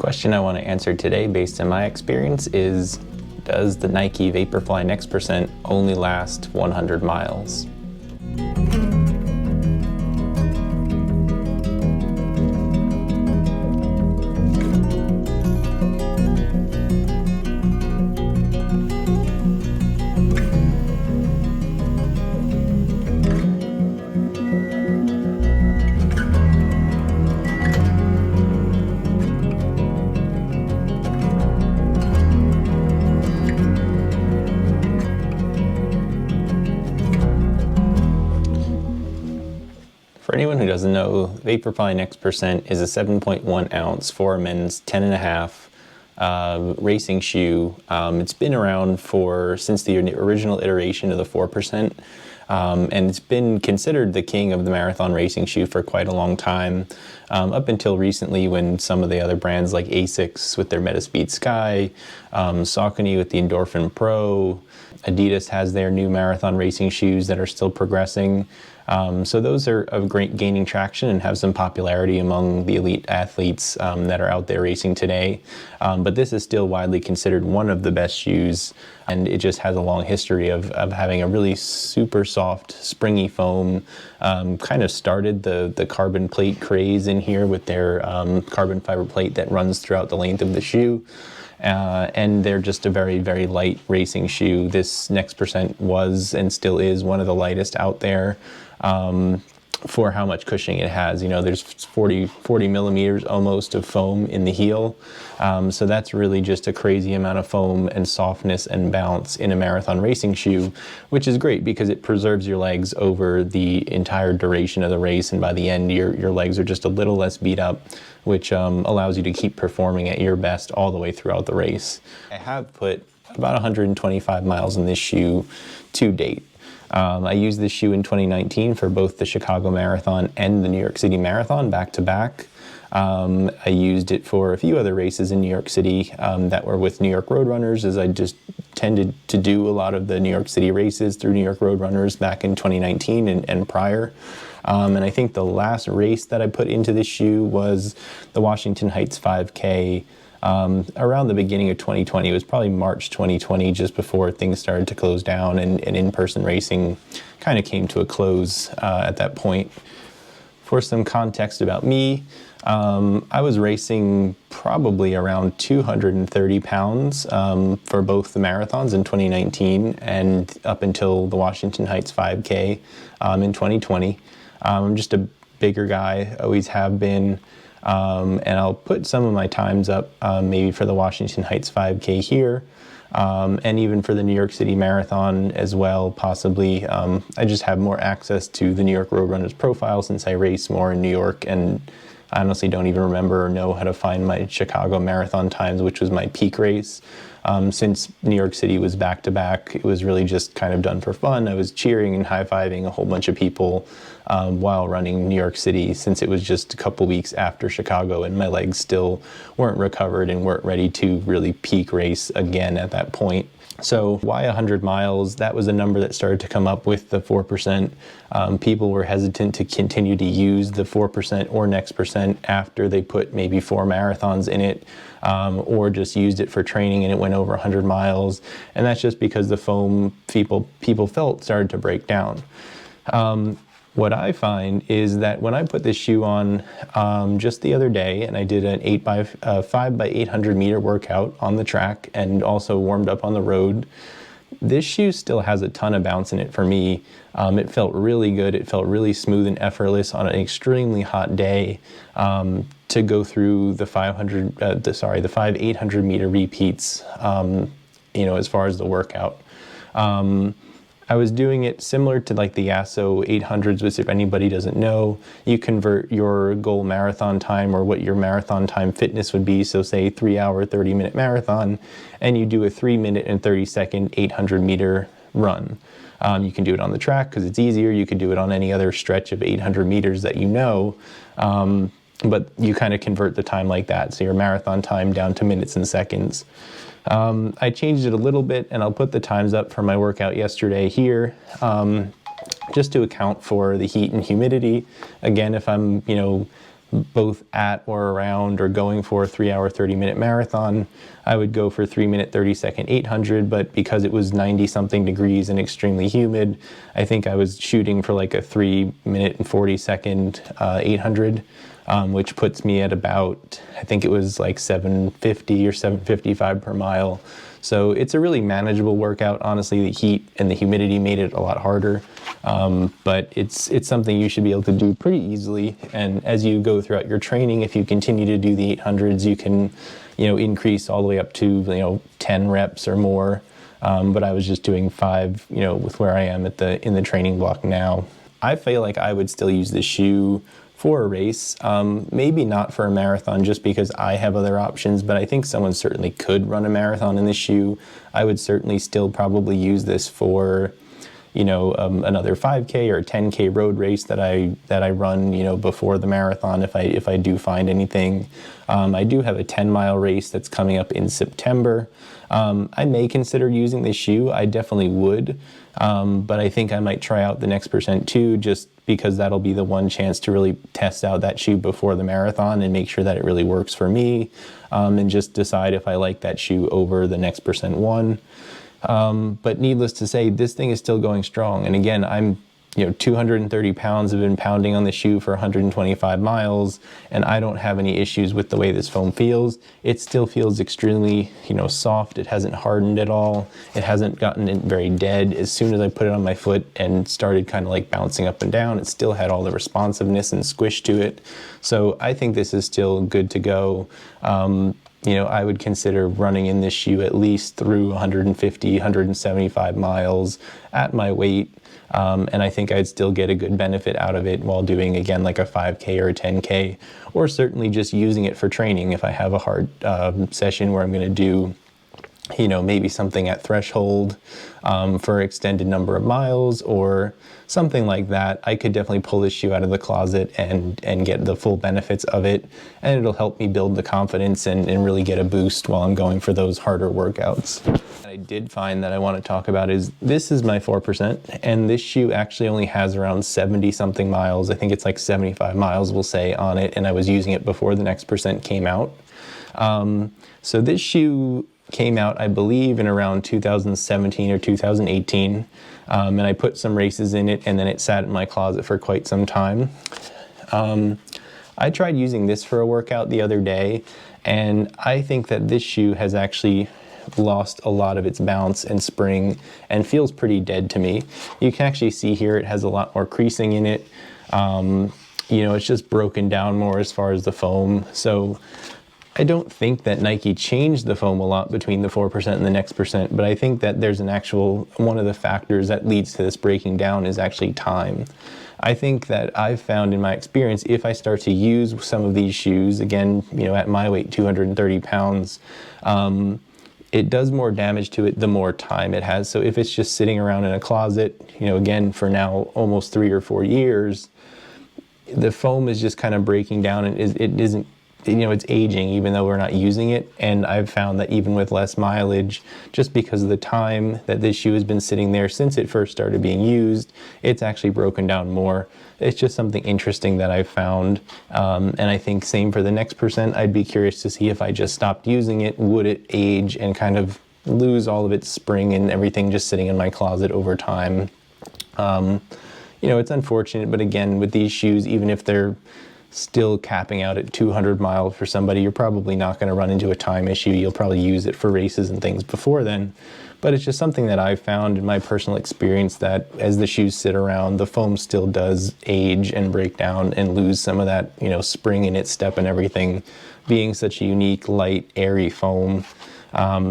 question I want to answer today based on my experience is, does the Nike Vaporfly Next% only last 100 miles? For anyone who doesn't know, Vaporfly Next% is a 7.1 ounce for men's 10.5 racing shoe. It's been around since the original iteration of the 4%, and it's been considered the king of the marathon racing shoe for quite a long time, up until recently when some of the other brands like Asics with their Metaspeed Sky, Saucony with the Endorphin Pro, Adidas has their new marathon racing shoes that are still progressing. So those are of great gaining traction and have some popularity among the elite athletes that are out there racing today. But this is still widely considered one of the best shoes, and it just has a long history of having a really super soft, springy foam. Kind of started the carbon plate craze in here with their carbon fiber plate that runs throughout the length of the shoe. And they're just a very, very light racing shoe. This Next% was and still is one of the lightest out there for how much cushioning it has. You know, there's 40 millimeters almost of foam in the heel. So that's really just a crazy amount of foam and softness and bounce in a marathon racing shoe, which is great because it preserves your legs over the entire duration of the race. And by the end, your legs are just a little less beat up, which allows you to keep performing at your best all the way throughout the race. I have put about 125 miles in this shoe to date. I used this shoe in 2019 for both the Chicago Marathon and the New York City Marathon back to back. I used it for a few other races in New York City that were with New York Roadrunners, as I just tended to do a lot of the New York City races through New York Roadrunners back in 2019 and prior. And I think the last race that I put into this shoe was the Washington Heights 5K around the beginning of 2020. It was probably March 2020, just before things started to close down and in-person racing kind of came to a close at that point. For some context about me, I was racing probably around 230 pounds for both the marathons in 2019 and up until the Washington Heights 5K in 2020. I'm just a bigger guy, always have been. And I'll put some of my times up maybe for the Washington Heights 5K here, and even for the New York City Marathon as well, possibly. I just have more access to the New York Roadrunners profile since I race more in New York, and I honestly don't even remember or know how to find my Chicago Marathon times, which was my peak race. Since New York City was back-to-back, it was really just kind of done for fun. I was cheering and high-fiving a whole bunch of people while running New York City, since it was just a couple weeks after Chicago and my legs still weren't recovered and weren't ready to really peak race again at that point. So why 100 miles? That was a number that started to come up with the 4%. People were hesitant to continue to use the 4% or Next% after they put maybe 4 marathons in it, or just used it for training and it went over 100 miles. And that's just because the foam people felt started to break down. What I find is that when I put this shoe on just the other day, and I did an 5 by 800 meter workout on the track and also warmed up on the road, this shoe still has a ton of bounce in it for me. It felt really good. It felt really smooth and effortless on an extremely hot day to go through the 5 800 meter repeats, as far as the workout. I was doing it similar to like the Yasso 800s, which if anybody doesn't know, you convert your goal marathon time or what your marathon time fitness would be. So say 3 hour, 30-minute marathon, and you do a 3 minute and 30-second 800 meter run. You can do it on the track because it's easier. You could do it on any other stretch of 800 meters that you know. But you kind of convert the time like that. So your marathon time down to minutes and seconds. I changed it a little bit, and I'll put the times up for my workout yesterday here, just to account for the heat and humidity. Again, if I'm, both at or around or going for a 3-hour, 30-minute marathon, I would go for 3-minute, 30-second 800, but because it was 90-something degrees and extremely humid, I think I was shooting for like a 3-minute and 40-second 800, which puts me at about, I think it was like 750 or 755 per mile. So it's a really manageable workout. Honestly, the heat and the humidity made it a lot harder, but it's something you should be able to do pretty easily. And as you go throughout your training, if you continue to do the 800s, you can, increase all the way up to 10 reps or more. But I was just doing 5, with where I am in the training block now. I feel like I would still use this shoe for a race, maybe not for a marathon just because I have other options, but I think someone certainly could run a marathon in this shoe. I would certainly still probably use this for, another 5K or 10K road race that I run, before the marathon if I do find anything. I do have a 10-mile race that's coming up in September. I may consider using this shoe. I definitely would, but I think I might try out the Next Percent too, just because that'll be the one chance to really test out that shoe before the marathon and make sure that it really works for me, and just decide if I like that shoe over the Next Percent 1. But needless to say, this thing is still going strong. And again, I'm 230 pounds, have been pounding on the shoe for 125 miles, and I don't have any issues with the way this foam feels. It still feels extremely, soft. It hasn't hardened at all. It hasn't gotten it very dead. As soon as I put it on my foot and started kind of like bouncing up and down, it still had all the responsiveness and squish to it. So I think this is still good to go. I would consider running in this shoe at least through 150, 175 miles at my weight. And I think I'd still get a good benefit out of it while doing, again, like a 5K or a 10K, or certainly just using it for training. If I have a hard session where I'm going to do, maybe something at threshold for an extended number of miles or something like that, I could definitely pull this shoe out of the closet and get the full benefits of it. And it'll help me build the confidence and really get a boost while I'm going for those harder workouts. What I did find that I want to talk about is this is my 4%, and this shoe actually only has around 70 something miles. I think it's like 75 miles, we'll say, on it, and I was using it before the Next Percent came out. So this shoe came out, I believe, in around 2017 or 2018, and I put some races in it, and then it sat in my closet for quite some time. I tried using this for a workout the other day, and I think that this shoe has actually lost a lot of its bounce and spring and feels pretty dead to me. You can actually see here it has a lot more creasing in it. It's just broken down more as far as the foam. So I don't think that Nike changed the foam a lot between the 4% and the Next Percent, but I think that there's one of the factors that leads to this breaking down is actually time. I think that I've found in my experience, if I start to use some of these shoes, again, at my weight, 230 pounds, it does more damage to it the more time it has. So if it's just sitting around in a closet, again, for now almost 3 or 4 years, the foam is just kind of breaking down, and it isn't, it's aging even though we're not using it. And I've found that even with less mileage, just because of the time that this shoe has been sitting there since it first started being used, it's actually broken down more. It's just something interesting that I've found. And I think same for the Next Percent. I'd be curious to see if I just stopped using it, would it age and kind of lose all of its spring and everything just sitting in my closet over time. It's unfortunate, but again, with these shoes, even if they're still capping out at 200 miles for somebody, you're probably not going to run into a time issue. You'll probably use it for races and things before then. But it's just something that I've found in my personal experience that as the shoes sit around, the foam still does age and break down and lose some of that, spring in its step and everything, being such a unique, light, airy foam.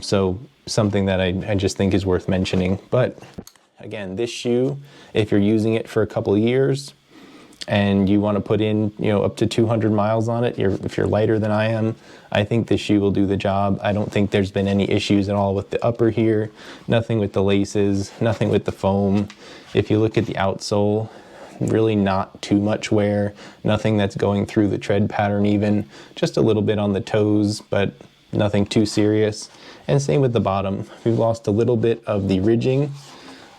So something that I just think is worth mentioning. But again, this shoe, if you're using it for a couple of years, and you want to put in, up to 200 miles on it, if you're lighter than I am, I think this shoe will do the job. I don't think there's been any issues at all with the upper here, nothing with the laces, nothing with the foam. If you look at the outsole, really not too much wear, nothing that's going through the tread pattern even, just a little bit on the toes, but nothing too serious. And same with the bottom. We've lost a little bit of the ridging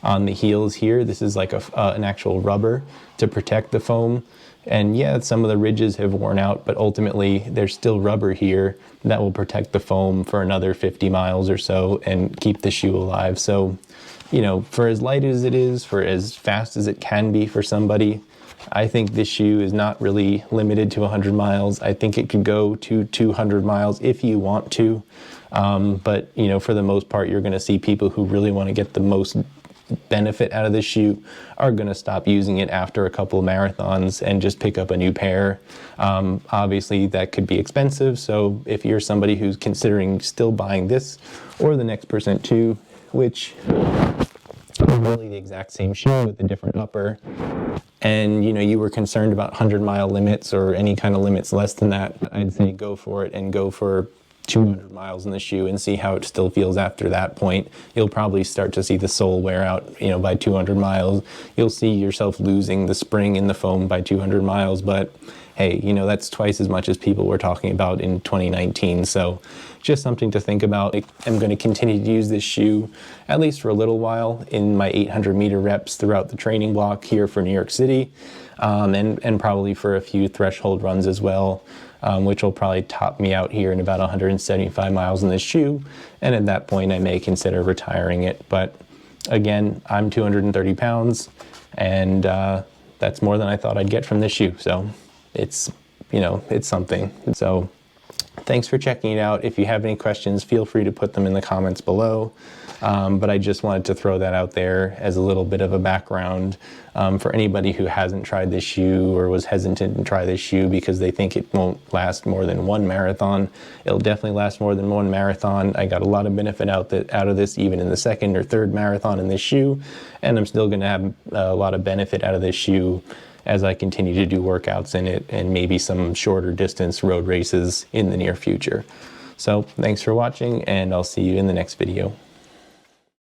on the heels here. This is like an actual rubber to protect the foam. And yeah, some of the ridges have worn out, but ultimately there's still rubber here that will protect the foam for another 50 miles or so and keep the shoe alive. So, you know, for as light as it is, for as fast as it can be for somebody, I think this shoe is not really limited to 100 miles. I think it could go to 200 miles if you want to. But, you know, for the most part, you're going to see people who really want to get the most benefit out of this shoe are going to stop using it after a couple of marathons and just pick up a new pair. Obviously, that could be expensive. So if you're somebody who's considering still buying this or the Next Percent 2, which are really the exact same shoe with a different upper, and you know you were concerned about 100-mile limits or any kind of limits less than that, I'd say go for it and go for 200 miles in the shoe and see how it still feels after that point. You'll probably start to see the sole wear out, you know, by 200 miles. You'll see yourself losing the spring in the foam by 200 miles, but hey, you know, that's twice as much as people were talking about in 2019. So just something to think about. I'm going to continue to use this shoe at least for a little while in my 800-meter reps throughout the training block here for New York City, and probably for a few threshold runs as well, which will probably top me out here in about 175 miles in this shoe. And at that point, I may consider retiring it. But again, I'm 230 pounds, and that's more than I thought I'd get from this shoe. So it's, you know, it's something. So thanks for checking it out. If you have any questions, feel free to put them in the comments below. But I just wanted to throw that out there as a little bit of a background for anybody who hasn't tried this shoe or was hesitant to try this shoe because they think it won't last more than one marathon. It'll definitely last more than one marathon. I got a lot of benefit out of this even in the second or third marathon in this shoe, and I'm still going to have a lot of benefit out of this shoe as I continue to do workouts in it and maybe some shorter distance road races in the near future. So thanks for watching, and I'll see you in the next video.